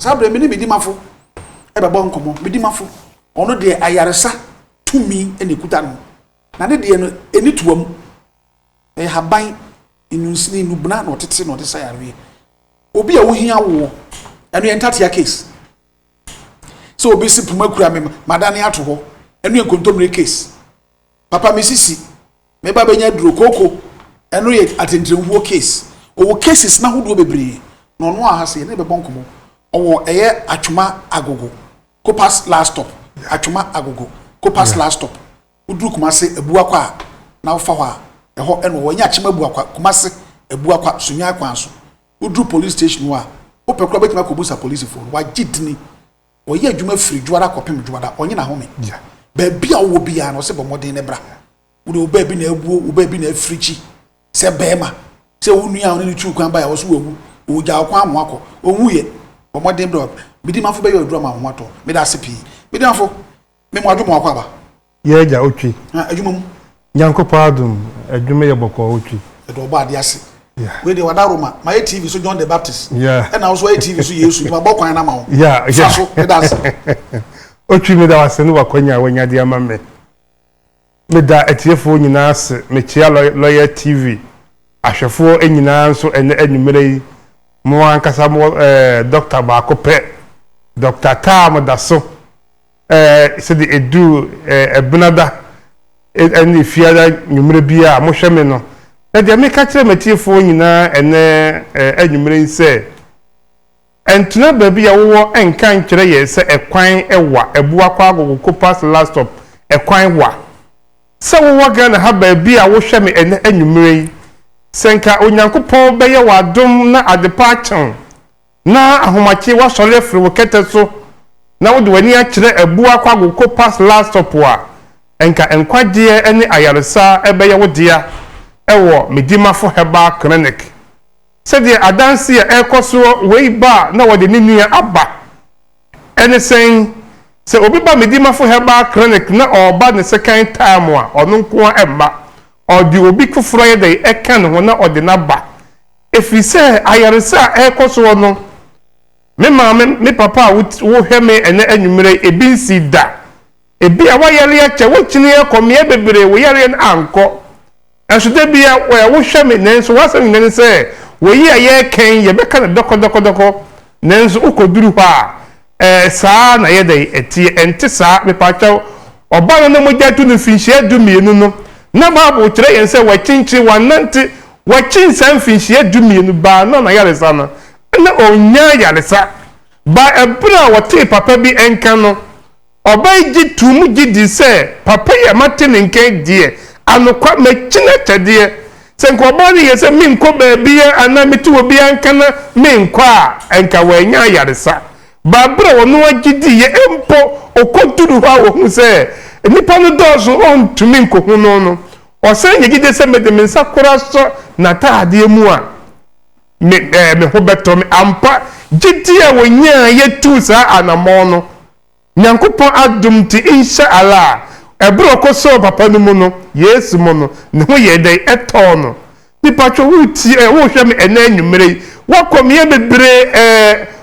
sabre me ni medi mafo e be bon komo medi mafo ono de ayaresa tumi ene kuta no na ne de no eni tuam e haban inusini nubna no tete no de sayare obi a wo hia wo eno entatia case so obi si puma kura me madane ato ho eno enkontomre case papa mesisi me ba benya duro koko eno ye atentrenwo case owo cases na hodo bebre no no ahase ne be bonkomo owo eye atwuma agogo Copas last stop atwuma agogo Copas last stop uduru kumase ebu akwa na ofa ho a eho eno wo nya achema ebu akwa kumase ebu akwa sunya akwa so uduru police station wa opekura betima ko busa police phone wa gidini wo ye adwuma firi juara kopem juara onye na home ba bia wo bia no se bomodin ne bra wo ba bi na ebuo wo ba bi na afirichi se bema se wonu a oni tu kwan ba ya wo so wo wo ja kwa amoako onwuye bomodin bra bidi mafo be yo drama hoato me da se pi bidi mafo me mo adwo mo akwa ba ye ja otwi adwuma mu nyankopa adum adwuma ye boko otwi edo ba ade ase we de wada Roma my TV so John the Baptist and also TV so Yesu ma bokwan na ma wo so me da se otwi me da wase no wakonya wanya de ama me da etiefo nyina ase me chia lawyer TV ahwefo enyina nso ene anumere mo ankasa mo doctor Bakope Dr. Tam Daso se de edu ebunada eni fiada numere bia mo hweme no na de me ka kire metiefo nyina ene anumere nse entuna baby ya wo enka nkire ye se ekwan ewa ebu akwa agogo Copas last stop ekwan wa se wo Ghana ha baby a wo hweme ene anumere senka onyankopon beye wadom na adepa chan na ahomache wa sole firi wo kete so na wo de wani a kire ebu akwa agogo Copas last stop wa enka enkwagye ene ayaresa ebeye wo dia ewo medimafo heba clinic said adansi ya ekoso we ba na wode ninia aba ene sen se obi ba medimafo heba clinic na oba ne second time a ono nko emba odi obi kufuro ye dey ekan ho na ode na ba efise ayaresa ekoso no me maame me papa wo heme ene anwumere ebi nsi da ebi a wayare ya che wo kini ekomie bebere wo yare na anko asode bia wo hweme nenso wasem nene se wo yi aye ken ye beka na doko nenso ukoduru ha saa na ye dey etie ente saa me pacha oba no mo jatu no finhie dumienu no na babu kire yen se wa chinchi wanante wa chinsan finhie dumienu ba no na yare sa na na onya yare sa ba ebra wote papa bi enka no oba ji tumu ji di se papa ye mate ne nken die anokwa mechine tede senko body yese minko baabia ana mitu obi ankana minkwa enka wanya yaresa babra wono agidi ye empo okonturu ha wo hu se nipa no dozo on to minko hu no osan yegide se medemensa koraso na taade mu a me ho beto me ampa gidi a wonya ye tu sa anamo no nyankopon adum ti insha Allah ebro ko so papa no mu no yesu mu no ne ho ye dai eto no pipa cho wuti wo hwe me ena anwumere wakomie bebre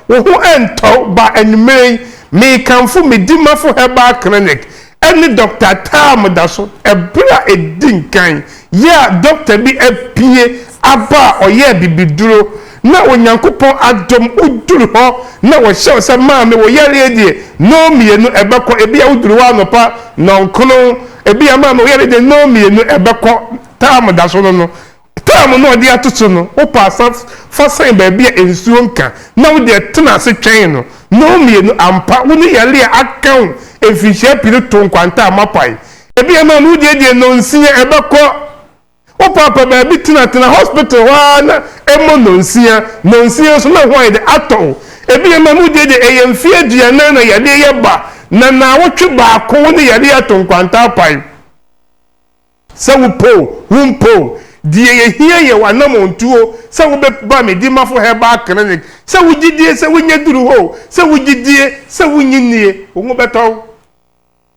wo ho ento ba anwumere me kanfo me dimafo heba clinic eni Dr. Tam Daso ebra edinkan ya doctor bi apie aba oye bibiduro na onyankopon adom uduru ho na wo hye se maame wo yare die no mienu ebeko ebia uduru wa nopa na nkono ebia maame wo yare die no mienu ebeko Tam Daso no Tam no de atoto no wo pasa fasan ba bia ensuo nka na wo de tena se twen no mienu ampa wo ni yare akan efihia pire to nkwanta amapai ebia maame wo de no nsie ebeko o papa ba bi tena hospital wa na emo nonsia so na ho ide ato ebi emamu de eyemfie aduana na yade ye ba na wotwe ba ko ne yade ato nkwanta pai se wumpo die ye hie ye wanam ontuo se wo be ba me di mafo heba clinic se wugidie se wunya duru ho se wugidie se wunyinie wo beto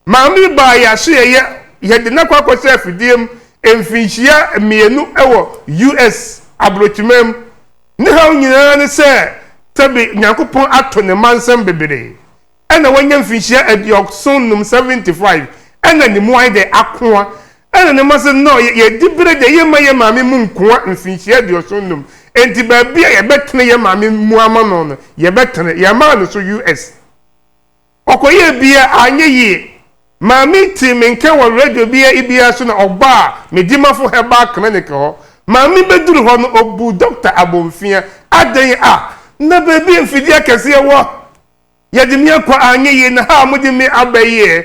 maami ba ya so ye de na kwakọ se afidiem emfinhia mienu ewo US abrochimem ne ha nyina ne se tabi nyankopon ato ne mansam bebere ena wanya mfinhia adiokson 75 ena ne mu de akoa ena ne mase no ye dibere de ye maye maame mu nkoa mfinhia adiokson enti ba bia ye betene ye maame mu amano no ye betene ye ma no so US okoye bia anye yi maame ti menke wo radio bia ibia so na oba medimafo heba clinic ho maame beduru ho no obu Dr. Abomfia adan na baby mfidi akese wo yadimia kwa anye yi na ha mudimi abaye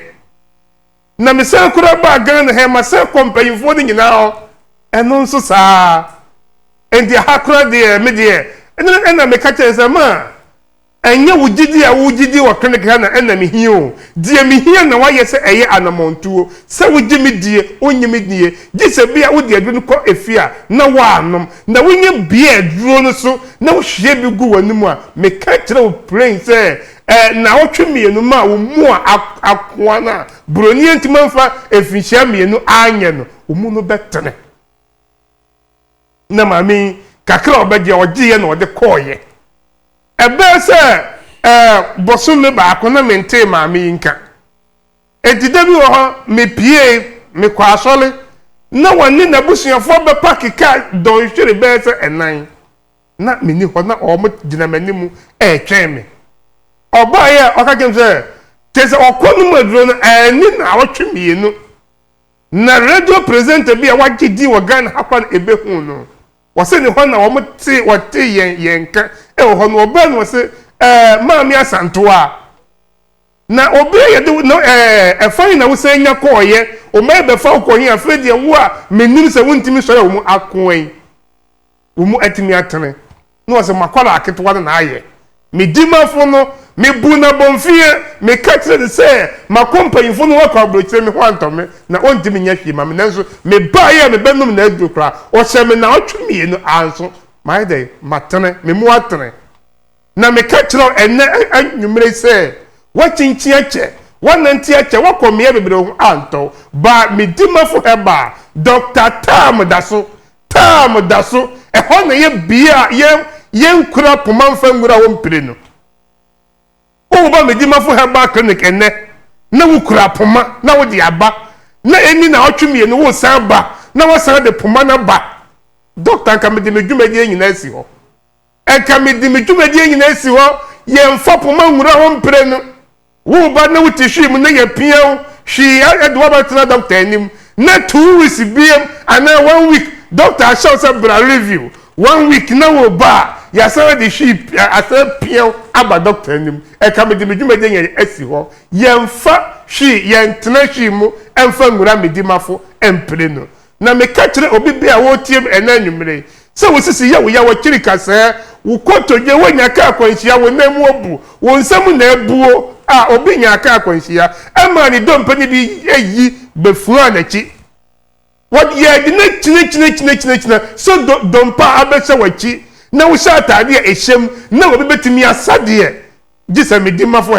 na mesa kura ba gan he masa kompanyfo ni nyina ho eno nso saa endi ha kura de me de ena me ka kire sama enye wugidi a wugidi wa clinic ha na ena me hio die me hia na wa yese eye anamontuo se wugimi die onyimi die gise bia wudi adunu ko efia na wa anom na wonye bia aduro no so na wo hye bi gu wanimu a me ka kire wo brain se na wotwe mienu ma wo mu akoa na broni entimanfa efinhia mienu anye no wo mu no betene na mami kakra obaje ogiye na ode koye ebe se bosume ba akona mente mami nka etidebi wo ho me pie me kwa asole na wani na busuafo be pakika don hwere be se enan na meni ho na o mo gina manimu twem me oba ye okakem se tese okonu maduro no ani na awotwe mienu na radio presenter bi a wagidi wo Ghana hakwan ebehu no wose ni ho na wo mte wote yenka ho no oba no wose maami asantoa na obi ye de no efan na wose nya koye o ma be fa ko hia fredi wo a menim se wontimi so ya wo mu akoen wo mu atimi atene no wose makwala aketwa na aye medimafo no me bu na bonfie me katre de se ma company fo no wa kwa brochire me ho antome na ontimi nya hwie ma me nanso me ba ye me benum na adu kra o se me na otwemi no anso my day matene me mu atene na me katre enne anwumre se wa chinchin ache wa nanti ache wa komie bebere ho anto ba medimafo heba Dr. Tam daso e ho na ye bia ye nkura pomanfa ngura wo mpire no ba medimafo heba clinic enne na wo kura poma na wo di aba na eni na otwemie no wo san ba na wo san de poma na ba doctor ka medimedwumadi nyina asi ho ka medimedwumadi nyina asi ho ye mfa poma ngura wo mpire no wo ba na wo tihwim na ye piaw hwi edwa ba tena doctor anim na 2 weeks biem ana 1 week doctor show say bra review 1 week na wo ba ya say the sheep asa piaw aba doctor anim ka medimedwumadi nyina asi ho ye mfa hwi ye ntena hwi mu emfa ngura medimafo empire no na me ka kire obi bia wo tiem enanwumre se wo sisi ya wo kiri kasa wo kotoje wo nyaka akwanhia wo namu obu wo nsam na abuo obi nyaka akwanhia ama ni dompani bi eyi befu anachi what ye di na chine so dompa abese wachi na wo sha atade ehyem na wo betimi asade gisa medimafo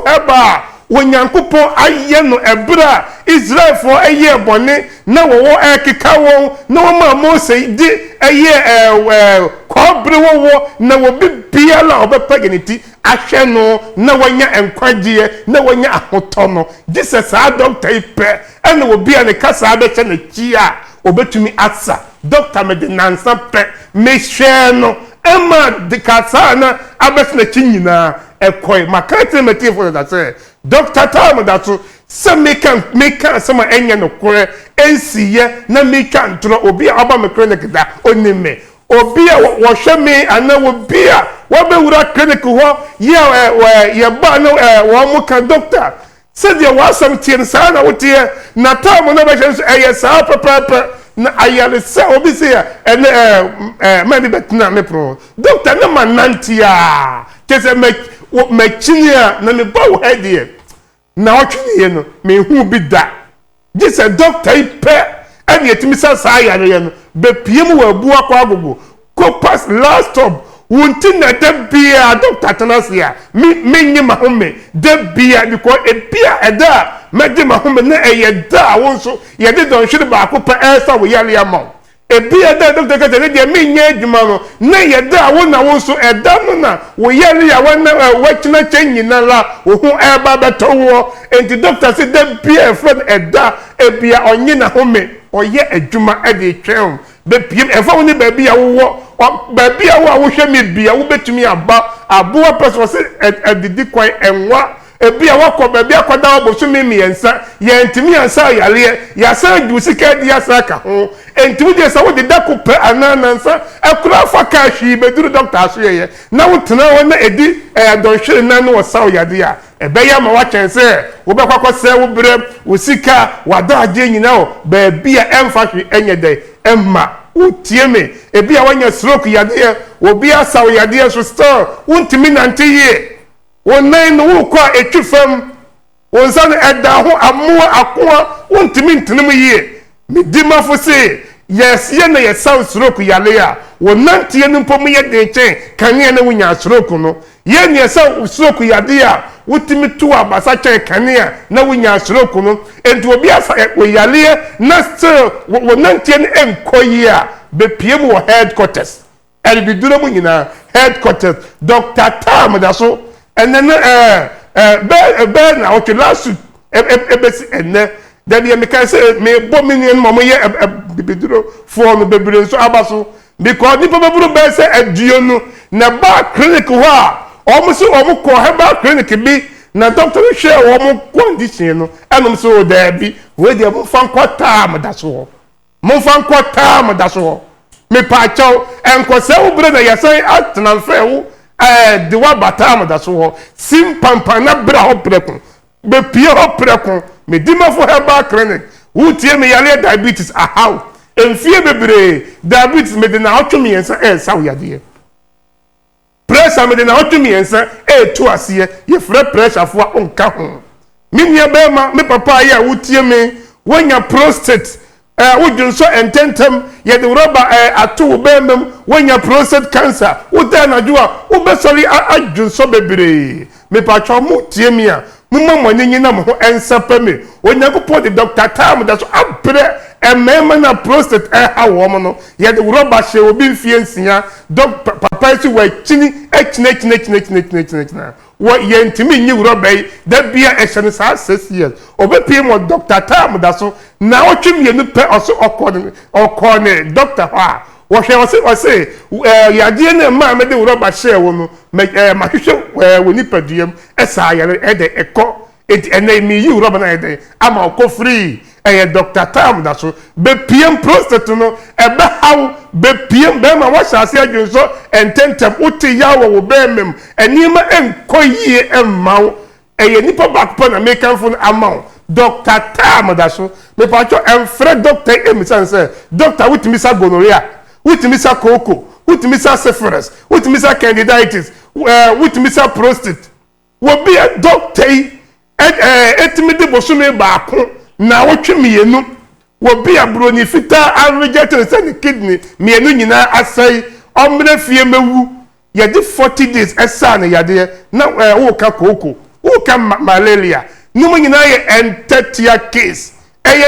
heba wonyankopon aye no ebra Israel for aye bone na wo ekeka won na wo ma Mose di aye kobre wo na wo bibia la obepageniti ahwe no na wonya enkwagye na wonya ahotono Jesus a doctor ipe ena wo bia ne kasa abeche na chia obetumi asa doctor me de nansa pe me hwe no ema de kasa na abeche na chinyina ekoi makate metifo da say Dr. Tam dato se meka sama enya no kore ensiye na meka ntro obi aba me clinic da onime obi a wo hwe me ana obi a wo be wura clinic ho ye ba na wo mu ka doctor se dia wasam tie sa na wotie na Tam na be hwe sa papa na ayale se obi se maybe betna me pro doctor na manantia kese me chinia na me ba wo head na otwene no me hu bi da gise doctor ipe and yetimi sa yare no be piem wa bu akwa agogo ko pass last stop wonti na da bia doctor tanasia me nyi mahome da bia because e bia eda me di mahome na eye da won so ye de don hwere ba ko pa esa wo yale amon ebi eda doctor ka tell dey me nya adwuma no na ye da wo na wo so eda no na wo ye le ya wana wachina chenyina la wo hu eba beto wo enti doctor say dey be friend eda ebia onye na home oye adwuma e dey twem be piem e fa wo ni ba bia wo ba bia wo a wo hwe me bia wo betumi aba aboa person say edidi kwan enwa ebia wakọ baabi akọda obosumi miensa ye ntimi ansa yale ya sa du sika dia saka ho ntimi de sa wo de dakope ananansa akura fa kashi beduru doctor aso ye na wo tena wo na edi adonhwere na no sa yade a ebeya ma wa chense wo be kwakọ se wo bre wo sika wada age nyina wo baabi a emfa hwe enyede emma utie me ebia wanya stroke yade obi asa yade so store untimi nante ye wonan no wo kwa etwifam wonsan eda ho amoa akoa wontimi ntenem yie medimafo se yes ye na ye sound stroke yale a wonantie no mpom ye de chen kane na wonya stroke no ye ne sa stroke yade a wotimi to abasa chen kane na wonya stroke no enti obi asa yale na still wonantie no enkoyi a be piem wo headquarters elbiduro mu nyina headquarters Dr. Tam da so and then be na o last ebesi enne that you can say me bominian momo ye bibiduro for no bebire so abaso because nipa beburo be say aduo no na ba clinic ho a omo so omo ko heba clinic bi na doctor share omo condition no enom so there bi we dey mo fan kwata am da so mo fan kwata am da so me pa chaw enko se wo bre na yesan atna fe wo de wa batam da so sim pampa na bra ho prekun be pie ho prekun me dimafo heba clinic wo tie me yale diabetes how enfie bebre diabetes me de na otwemi ensa sa wo yade pressure me de na otwemi ensa to ase ye frɛ pressure fo onka ho me nia be ma me papa ya wo tie me wonya prostate wodunso ententem ye de roba ato bemem wonya prostate cancer woda na joa wo be sorry adunso bebre me patwa mo tie me a mo mamani nyina mo ho ensape me wonya ko po de Dr. Tam da so abre emema na prostate ha wo mo no ye de roba hye obi mfie nsia papa si wa chini echina wo ye ntimi nyi roba yi da bia ehye sa 6 years obepie mo Dr. Tam da so na otwem ye no pe oso okone doctor ha wo hwe ose yade na ma me de roba hye wo no ma hwehwe wo ni paduam esa yare ede eko ene mi yi roba na ede ama okọ free Dr. Tam da so be piem prostate no ebe haw be piem be ma wa shase adwunso ententem uti yawo wo be mem enima enkoyie emmaw nipa bakpo na mekanfo amaw Dr. Tam da so me pacho enfre doctor emisan say doctor witimi sa gonorrhea witimi sa koko witimi sa syphilis witimi sa candidiasis witimi sa prostate wo be a doctor etimi de bosume baako na wotwe mienu wo be a broni fita rejected say kidney mienu nyina asai omre fie mewu ye di 40 days esa na yade na wo ka koko wo ka malaria numu nyina ye entetia case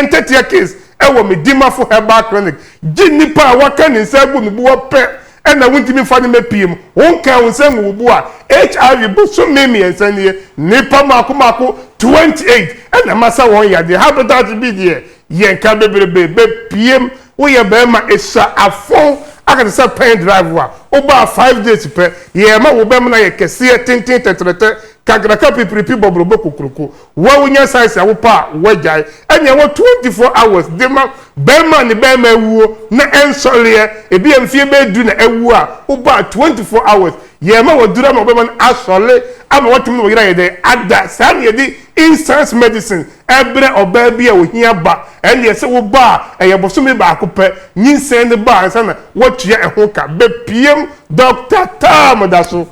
entetia case wo medimafo heba clinic ginipa waka ni nsabu mebu wo pe na wuntimi fa ni mepiem wonka wonsam wo bu a HIV bu so memi ensanie nipa mako 28 na masa won yade habitat bi de ye nka bebrebe piem wo ye be ma esa afon aka se pen drive wa oba 5 days pe ye ma wo be ma na ye kese tintin tetrete kagraka pipripi bobrobo kukuruku wa wonya size ya wo pa wajai enya wo 24 hours de ma be ma ni be ma ewuo na ensole ebi amfie be du na ewu a oba 24 hours ye ma wo dura ma be ma asole ama watum no yira ye de ada sam ye di instant medicine ebre oba bia wo hia ba ene ye se wo ba eye bosome ba akopɛ nyinsen de ba ansa na wo tua eho ka be piem Dr. Tam da so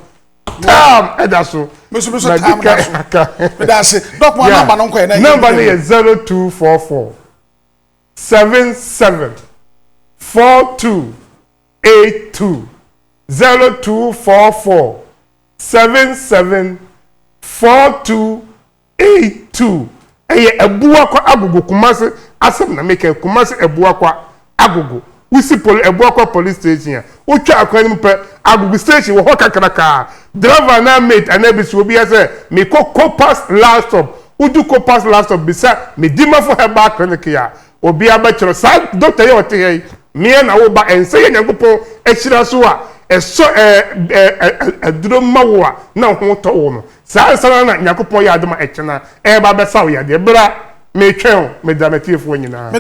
Tam edaso Mesu Tam edaso medase doc mo number no ko na number no 0244 77 4282 0244 77 4282 eye ebuwa kwa agogo kumase asem na make kumase ebuwa kwa agogo wusi ebuakwa police station wotwa akwan mu pe agugu station wo kakraka driver na mate anabi obi ya say me Copas last stop udu Copas last stop bisa me dima for heba clinic ya obi abachiro sa doctor ye ote ye me na wo ba ense ye nyankopon ehira so a eso aduro mawo a na ho to wo no sa sana na nyankopon ya adoma echena ba besawo ya de bra me twen me da metiefo nyina